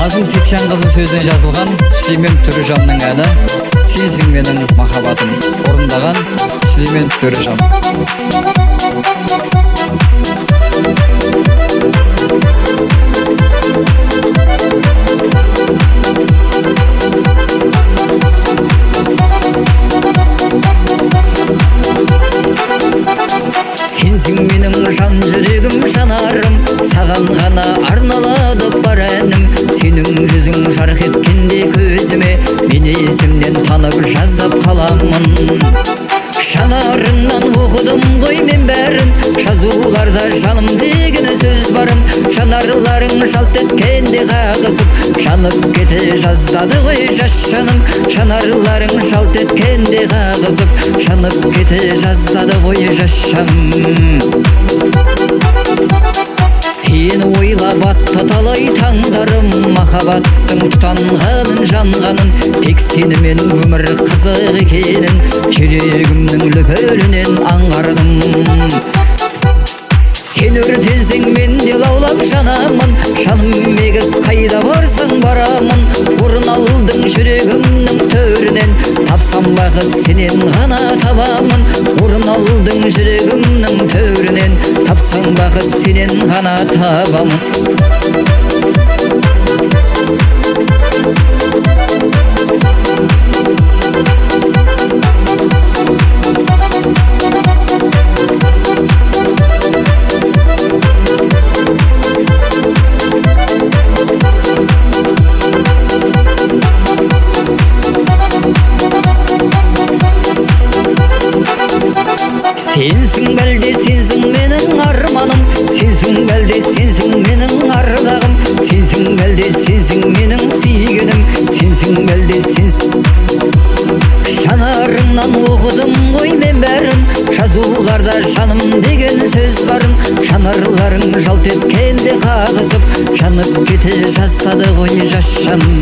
Назым Секшанқызы сөзіне жазылған Сүлеймен Төрежанның әні «Сенсің менің махаббатым». Орындаған Сүлеймен Төрежан. Сенсің менің жан жүрегім, жанарым, саған ғана арналады бар әнім. Сенің жүзің жарқ еткенде көзіме, мен есімнен танып жазып қаламын. Жанарыңнан оқыдым ғой мен бәрін, жазуларда жаным деген сөз барым. Жанарларың жалт еткенде қағысып, жанып кете жаздады ғой жас жаным. Жанарларың жалт еткенде қағысып, жанып кете жаздады ғой жас жаным. Сені ойлап атты талай таңдарым, махаббаттың тұтанғанын, жанғанын, тек сенімен өмір қызық екенін жүрегімнің лүпілінен аңғардым. Сен өртенсең мен де лаулап жанамын, жаным егіз қайда барсаң барамын. Орын алдың жүрегімнің төрінен, тапсам бақыт сенен ғана табамын. Орын алдың жүрегімнің төрінен, тапсаң бақыт сенен ғана табамын. Сенсің бәлде, сенсің менің арманым, сенсің бәлде, сенсің менің ардағым, сенсің бәлде, сенсің менің сүйгенім, сенсің бәлде, жанарыңнан оқыдым ғой мен бәрін, жазуларда жаным деген сөз барын. Жанарларың жалт еткенде қағысып, жанып кете жаздады ғой жас жаным.